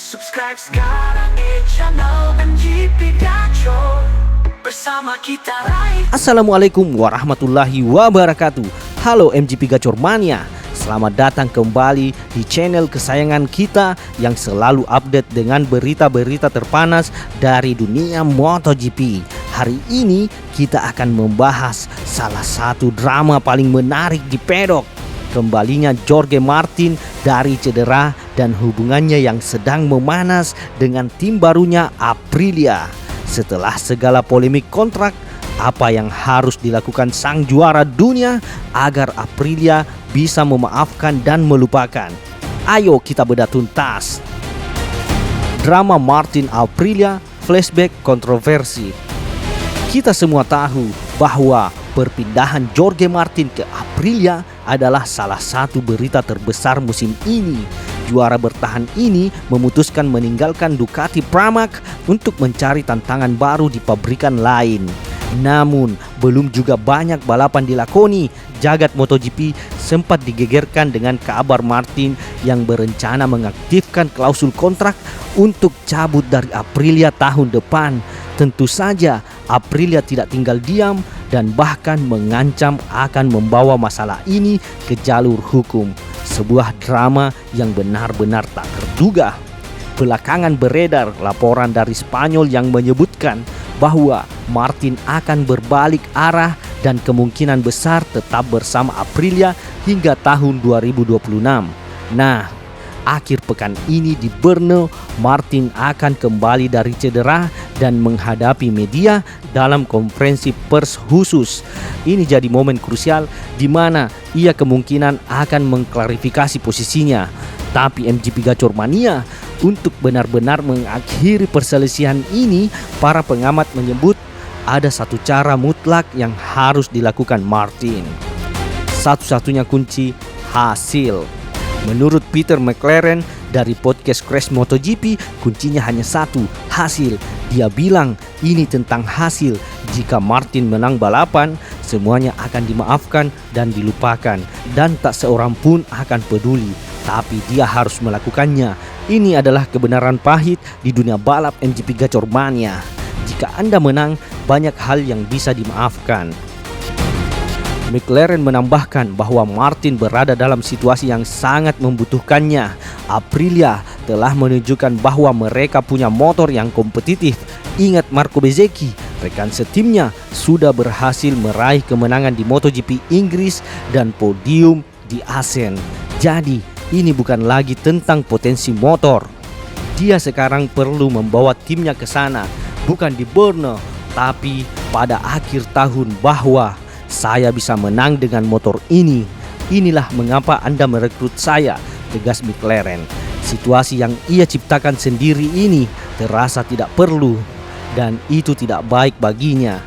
Subscribe sekarang channel MGP Gacor. Bersama kita raih. Assalamualaikum warahmatullahi wabarakatuh. Halo MGP Gacor Mania, selamat datang kembali di channel kesayangan kita yang selalu update dengan berita-berita terpanas dari dunia MotoGP. Hari ini kita akan membahas salah satu drama paling menarik di pedok. Kembalinya Jorge Martin dari cedera dan hubungannya yang sedang memanas dengan tim barunya Aprilia. Setelah segala polemik kontrak, apa yang harus dilakukan sang juara dunia agar Aprilia bisa memaafkan dan melupakan? Ayo kita bedah tuntas. Drama Martin Aprilia flashback kontroversi. Kita semua tahu bahwa perpindahan Jorge Martin ke Aprilia adalah salah satu berita terbesar musim ini. Juara bertahan ini memutuskan meninggalkan Ducati Pramac untuk mencari tantangan baru di pabrikan lain. Namun, belum juga banyak balapan dilakoni. Jagat MotoGP sempat digegerkan dengan kabar Martin yang berencana mengaktifkan klausul kontrak untuk cabut dari Aprilia tahun depan. Tentu saja Aprilia tidak tinggal diam dan bahkan mengancam akan membawa masalah ini ke jalur hukum. Sebuah drama yang benar-benar tak terduga. Belakangan beredar laporan dari Spanyol yang menyebutkan bahwa Martin akan berbalik arah dan kemungkinan besar tetap bersama Aprilia hingga tahun 2026. Nah, akhir pekan ini di Brno, Martin akan kembali dari cedera dan menghadapi media dalam konferensi pers khusus. Ini jadi momen krusial di mana ia kemungkinan akan mengklarifikasi posisinya. Tapi MGP Gacor Mania, untuk benar-benar mengakhiri perselisihan ini, para pengamat menyebut ada satu cara mutlak yang harus dilakukan Martin. Satu-satunya kunci, hasil. Menurut Peter McLaren dari podcast Crash MotoGP, kuncinya hanya satu, hasil. Dia bilang ini tentang hasil. Jika Martin menang balapan, semuanya akan dimaafkan dan dilupakan, dan tak seorang pun akan peduli. Tapi dia harus melakukannya. Ini adalah kebenaran pahit di dunia balap MGP Gacor Mania. Jika Anda menang, banyak hal yang bisa dimaafkan. McLaren menambahkan bahwa Martin berada dalam situasi yang sangat membutuhkannya. Aprilia telah menunjukkan bahwa mereka punya motor yang kompetitif. Ingat Marco Bezzecchi, rekan setimnya, sudah berhasil meraih kemenangan di MotoGP Inggris dan podium di Assen. Jadi, ini bukan lagi tentang potensi motor. Dia sekarang perlu membawa timnya ke sana, bukan di Brno, tapi pada akhir tahun bahwa saya bisa menang dengan motor ini. Inilah mengapa Anda merekrut saya, tegas McLaren. Situasi yang ia ciptakan sendiri ini terasa tidak perlu, dan itu tidak baik baginya.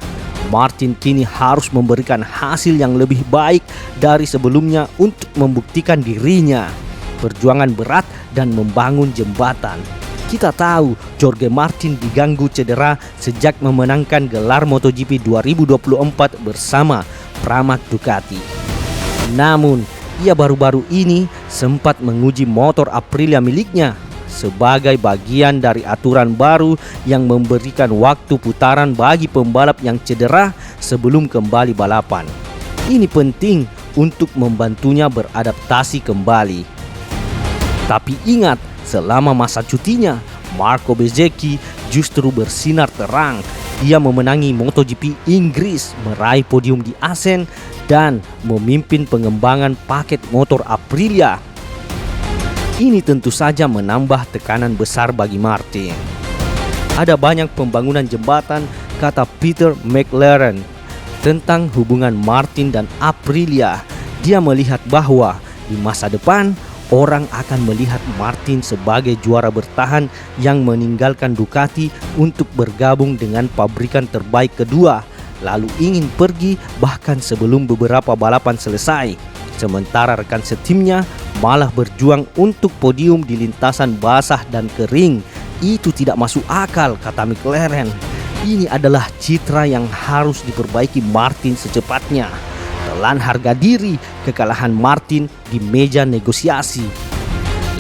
Martin kini harus memberikan hasil yang lebih baik dari sebelumnya untuk membuktikan dirinya. Perjuangan berat dan membangun jembatan. Kita tahu Jorge Martin diganggu cedera sejak memenangkan gelar MotoGP 2024 bersama Pramac Ducati. Namun, ia baru-baru ini sempat menguji motor Aprilia miliknya sebagai bagian dari aturan baru yang memberikan waktu putaran bagi pembalap yang cedera sebelum kembali balapan. Ini penting untuk membantunya beradaptasi kembali. Tapi ingat, selama masa cutinya, Marco Bezzecchi justru bersinar terang. Dia memenangi MotoGP Inggris, meraih podium di Assen, dan memimpin pengembangan paket motor Aprilia. Ini tentu saja menambah tekanan besar bagi Martin. Ada banyak pembangunan jembatan, kata Peter McLaren, tentang hubungan Martin dan Aprilia. Dia melihat bahwa di masa depan, orang akan melihat Martin sebagai juara bertahan yang meninggalkan Ducati untuk bergabung dengan pabrikan terbaik kedua, lalu ingin pergi bahkan sebelum beberapa balapan selesai. Sementara rekan setimnya malah berjuang untuk podium di lintasan basah dan kering. Itu tidak masuk akal, kata McLaren. Ini adalah citra yang harus diperbaiki Martin secepatnya. Telan harga diri kekalahan Martin di meja negosiasi.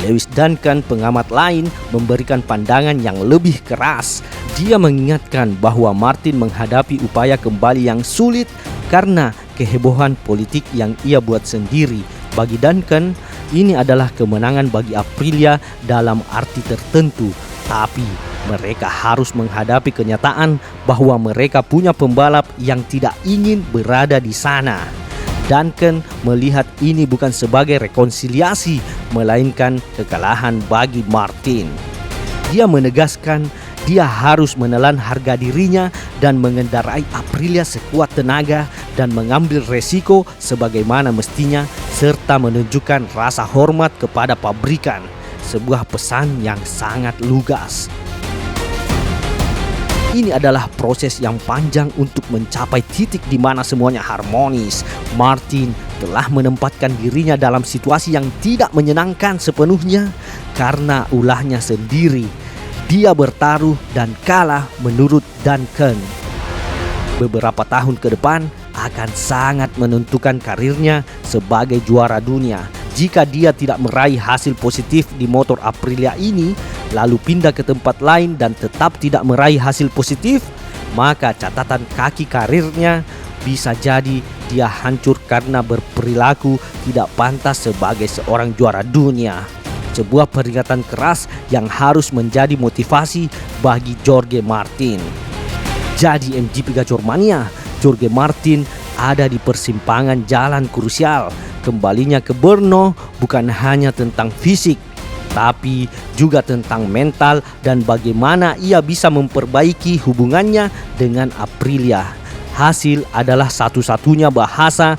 Lewis Duncan, pengamat lain, memberikan pandangan yang lebih keras. Dia mengingatkan bahwa Martin menghadapi upaya kembali yang sulit karena kehebohan politik yang ia buat sendiri. Bagi Duncan, ini adalah kemenangan bagi Aprilia dalam arti tertentu, tapi mereka harus menghadapi kenyataan bahwa mereka punya pembalap yang tidak ingin berada di sana. Duncan melihat ini bukan sebagai rekonsiliasi, melainkan kekalahan bagi Martin. Dia menegaskan dia harus menelan harga dirinya dan mengendarai Aprilia sekuat tenaga dan mengambil resiko sebagaimana mestinya, serta menunjukkan rasa hormat kepada pabrikan. Sebuah pesan yang sangat lugas. Ini adalah proses yang panjang untuk mencapai titik di mana semuanya harmonis. Martin telah menempatkan dirinya dalam situasi yang tidak menyenangkan sepenuhnya karena ulahnya sendiri. Dia bertaruh dan kalah menurut Duncan. Beberapa tahun ke depan akan sangat menentukan karirnya sebagai juara dunia. Jika dia tidak meraih hasil positif di motor Aprilia ini, lalu pindah ke tempat lain dan tetap tidak meraih hasil positif, maka catatan kaki karirnya bisa jadi dia hancur karena berperilaku tidak pantas sebagai seorang juara dunia. Sebuah peringatan keras yang harus menjadi motivasi bagi Jorge Martin. Jadi MGP Gacor Mania, Jorge Martin ada di persimpangan jalan krusial. Kembalinya ke Brno bukan hanya tentang fisik, tapi juga tentang mental dan bagaimana ia bisa memperbaiki hubungannya dengan Aprilia. Hasil adalah satu-satunya bahasa